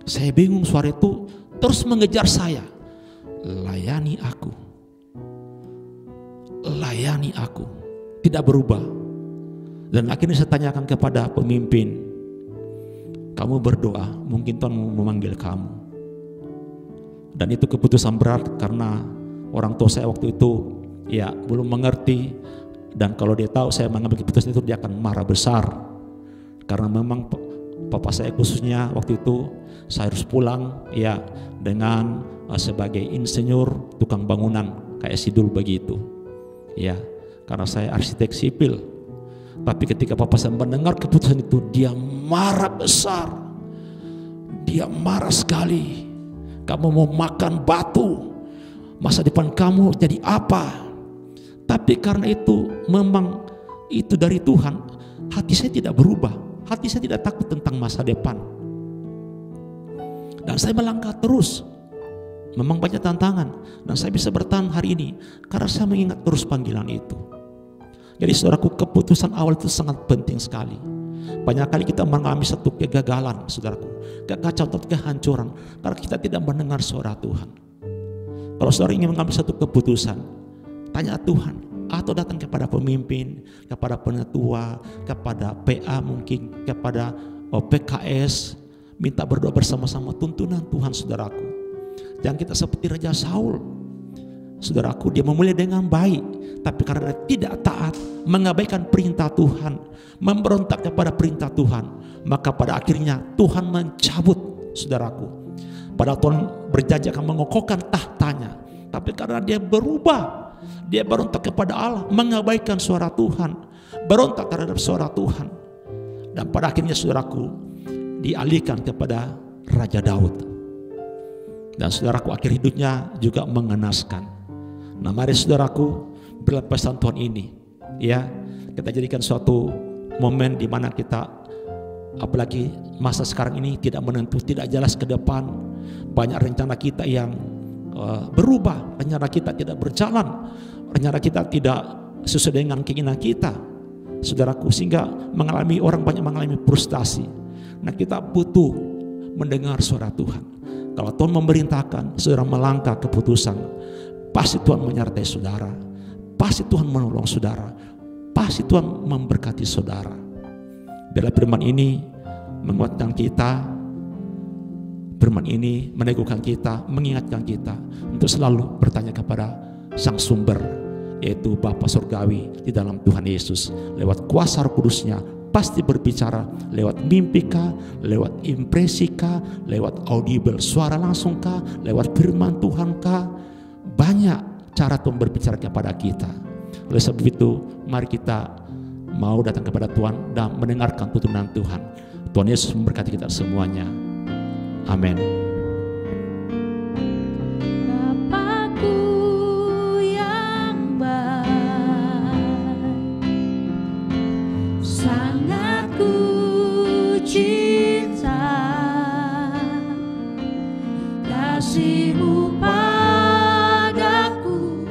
Saya bingung, suara itu terus mengejar saya. Layani aku. Layani aku. Tidak berubah. Dan akhirnya saya tanyakan kepada pemimpin, kamu berdoa, mungkin Tuhan memanggil kamu. Dan itu keputusan berat karena orang tua saya waktu itu, ya, belum mengerti. Dan kalau dia tahu saya mengambil keputusan itu, dia akan marah besar. Karena memang papa saya khususnya waktu itu, saya harus pulang, ya, dengan sebagai insinyur tukang bangunan kayak sidul begitu, ya. karena saya arsitek sipil. Tapi ketika Papa saya mendengar keputusan itu, dia marah besar. Dia marah sekali. Kamu mau makan batu, masa depan kamu jadi apa? Tapi karena itu memang itu dari Tuhan, hati saya tidak berubah. Hati saya tidak takut tentang masa depan. Dan saya melangkah terus. Memang banyak tantangan, dan saya bisa bertahan hari ini karena saya mengingat terus panggilan itu. Jadi saudaraku, keputusan awal itu sangat penting sekali. Banyak kali kita mengalami satu kegagalan, saudaraku, kekacauan atau kehancuran karena kita tidak mendengar suara Tuhan. Kalau saudara ingin mengambil satu keputusan, tanya Tuhan, atau datang kepada pemimpin, kepada penetua, kepada PA mungkin, kepada PKS, minta berdoa bersama-sama tuntunan Tuhan, saudaraku. Jangan kita seperti Raja Saul, saudaraku, dia memulai dengan baik, tapi karena tidak taat, mengabaikan perintah Tuhan, memberontak kepada perintah Tuhan, maka pada akhirnya Tuhan mencabut, saudaraku. Padahal Tuhan berjanji akan mengokohkan tahtanya, tapi karena dia berubah, dia berontak kepada Allah, mengabaikan suara Tuhan, berontak terhadap suara Tuhan, dan pada akhirnya saudaraku dialihkan kepada Raja Daud. Dan saudaraku, akhir hidupnya juga mengenaskan. Nah, mari saudaraku, berlepasan Tuhan ini, ya, kita jadikan suatu momen di mana kita, apalagi masa sekarang ini tidak menentu, tidak jelas ke depan, banyak rencana kita yang berubah, rencana kita tidak berjalan, rencana kita tidak sesuai dengan keinginan kita, saudaraku, sehingga orang banyak mengalami frustasi. Nah, kita butuh mendengar suara Tuhan. Kalau Tuhan memerintahkan saudara melangkah keputusan, pasti Tuhan menyertai saudara, pasti Tuhan menolong saudara, pasti Tuhan memberkati saudara. Biarlah firman ini menguatkan kita, firman ini meneguhkan kita, mengingatkan kita untuk selalu bertanya kepada Sang Sumber, yaitu Bapa Surgawi di dalam Tuhan Yesus. Lewat kuasa Roh Kudus-Nya pasti berbicara, lewat mimpi kah, lewat impresi kah, lewat audible, suara langsung kah, lewat firman Tuhan kah. Banyak cara Tuhan berbicara kepada kita. Oleh sebab itu, mari kita mau datang kepada Tuhan dan mendengarkan tuntunan Tuhan. Tuhan Yesus memberkati kita semuanya. Amin.
Kasih-Mu padaku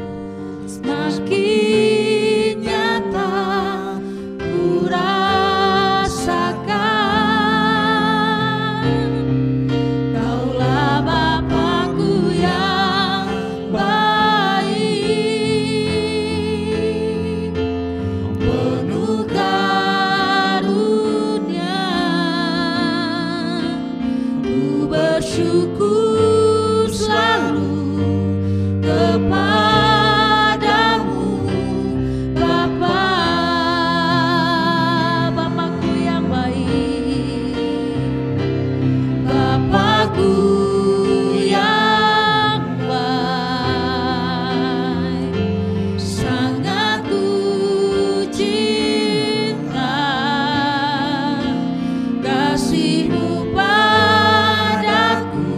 semakin nyata ku rasakan. Kaulah Bapa-Ku yang baik, penuh karunia. Ku bersyukur kepadamu, Bapa, Bapa-Ku yang baik, Bapa-Ku yang baik, sangat ku cinta. Kasih-Mu padaku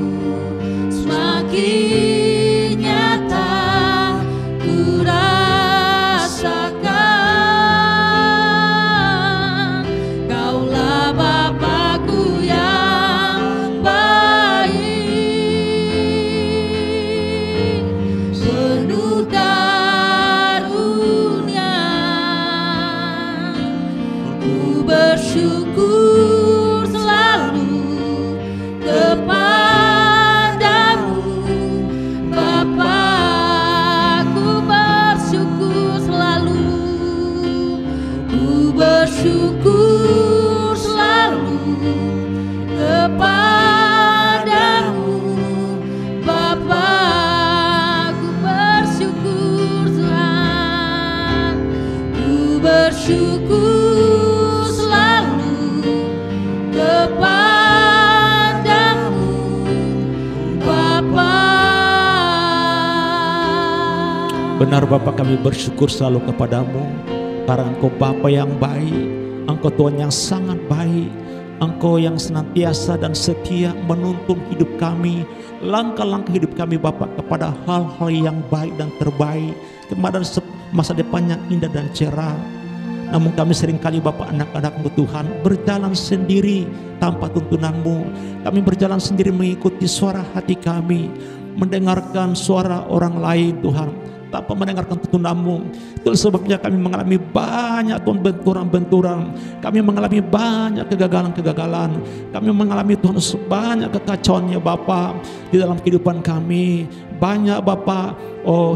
semakin bersyukur selalu kepadamu, Bapa. Ku bersyukur selalu, ku bersyukur selalu kepadamu, Bapa. Ku bersyukur selalu, ku bersyukur
Benar Bapa, kami bersyukur selalu kepadamu karena Engkau Bapa yang baik, Engkau Tuhan yang sangat baik, Engkau yang senantiasa dan setia menuntun hidup kami, langkah-langkah hidup kami Bapa kepada hal-hal yang baik dan terbaik, kepada masa depan yang indah dan cerah. Namun kami seringkali Bapa, anak-anak-Mu Tuhan, berjalan sendiri tanpa tuntunanmu. Kami berjalan sendiri mengikuti suara hati kami, mendengarkan suara orang lain Tuhan, tanpa mendengarkan tuntunanmu. Itu sebabnya kami mengalami banyak Tuhan benturan-benturan, kami mengalami banyak kegagalan-kegagalan, kami mengalami Tuhan sebanyak kekacauannya Bapa di dalam kehidupan kami. Banyak Bapa,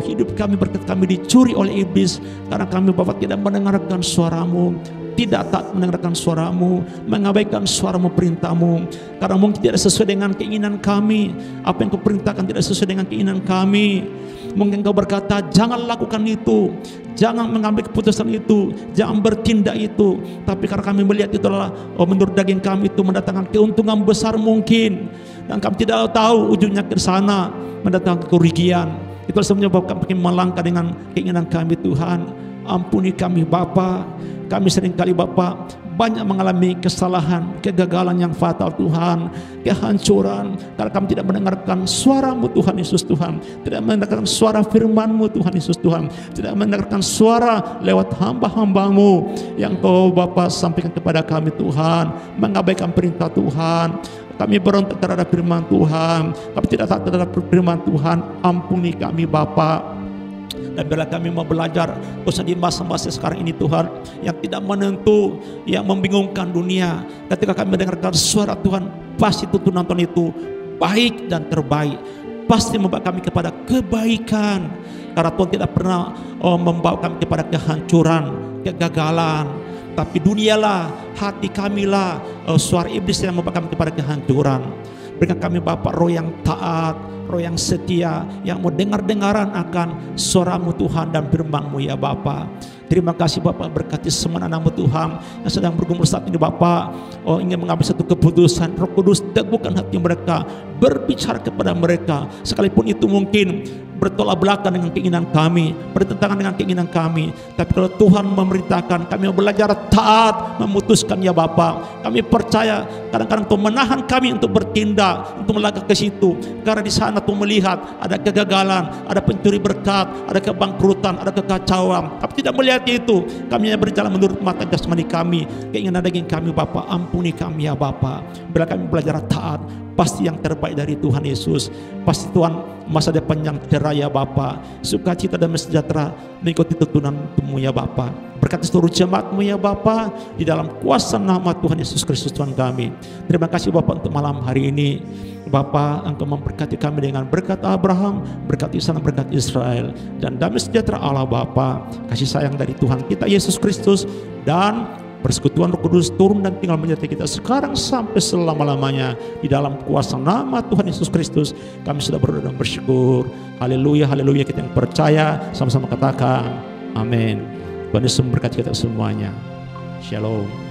hidup kami, berkat kami dicuri oleh iblis karena kami Bapa tidak mendengarkan suaramu, tidak taat mendengarkan suaramu, mengabaikan suaramu, perintahmu, karena mungkin tidak sesuai dengan keinginan kami. Apa yang kau perintahkan tidak sesuai dengan keinginan kami. Mungkin kau berkata jangan lakukan itu, jangan mengambil keputusan itu, jangan bertindak itu. Tapi karena kami melihat itu adalah menurut daging kami itu mendatangkan keuntungan besar mungkin, dan kami tidak tahu ujungnya ke sana, mendatangkan kerugian. Itulah sebabnya Bapak kami melangkah dengan keinginan kami Tuhan. Ampuni kami Bapa. Kami seringkali Bapa banyak mengalami kesalahan, kegagalan yang fatal Tuhan, kehancuran, karena kami tidak mendengarkan suara-Mu Tuhan Yesus Tuhan, tidak mendengarkan suara firman-Mu Tuhan Yesus Tuhan, tidak mendengarkan suara lewat hamba-hamba-Mu yang Kau Bapa sampaikan kepada kami Tuhan, mengabaikan perintah Tuhan. Kami berontak terhadap firman Tuhan, kami tidak taat terhadap firman Tuhan. Ampuni kami Bapa. Dan bila kami mau belajar khususnya di masa-masa sekarang ini Tuhan, yang tidak menentu, yang membingungkan dunia, ketika kami mendengarkan suara Tuhan, pasti tuntunan Tuhan itu baik dan terbaik, pasti membawa kami kepada kebaikan, karena Tuhan tidak pernah membawa kami kepada kehancuran, kegagalan. Tapi dunialah, hati kamilah suara iblis yang membawa kami kepada kehancuran. Berikan kami Bapak roh yang taat, roh yang setia, yang mau dengar-dengaran akan suara-Mu Tuhan dan firman-Mu ya Bapa. Terima kasih Bapak, berkati semua anak-Mu Tuhan yang sedang bergumul saat ini Bapak, ingin mengambil satu keputusan. Roh Kudus teguhkan hati mereka, berbicara kepada mereka, sekalipun itu mungkin bertolak belakang dengan keinginan kami, bertentangan dengan keinginan kami. Tapi kalau Tuhan memerintahkan, kami belajar taat, memutuskan ya Bapa. Kami percaya kadang-kadang Tuhan menahan kami untuk bertindak, untuk melangkah ke situ, karena di sana Tuhan melihat ada kegagalan, ada pencuri berkat, ada kebangkrutan, ada kekacauan. Tapi tidak melihat itu, kami hanya berjalan menurut mata jasmani kami, keinginan daging kami Bapa. Ampuni kami ya Bapa. Bila kami belajar taat, pasti yang terbaik dari Tuhan Yesus, pasti Tuhan masa depan yang cerah ya Bapa, sukacita dan sejahtera mengikuti tuntunan-Mu ya Bapa. Berkati seluruh jemaat-Mu ya Bapa, di dalam kuasa nama Tuhan Yesus Kristus Tuhan kami. Terima kasih Bapa untuk malam hari ini. Bapa, Engkau memberkati kami dengan berkat Abraham, berkat Ishak, berkat Israel, dan damai sejahtera Allah Bapa, kasih sayang dari Tuhan kita Yesus Kristus, dan persekutuan Roh Kudus turun dan tinggal menyertai kita sekarang sampai selama-lamanya. Di dalam kuasa nama Tuhan Yesus Kristus kami sudah berdoa dan bersyukur. Haleluya, haleluya. Kita yang percaya sama-sama katakan amin. Tuhan Yesus memberkati kita semuanya. Shalom.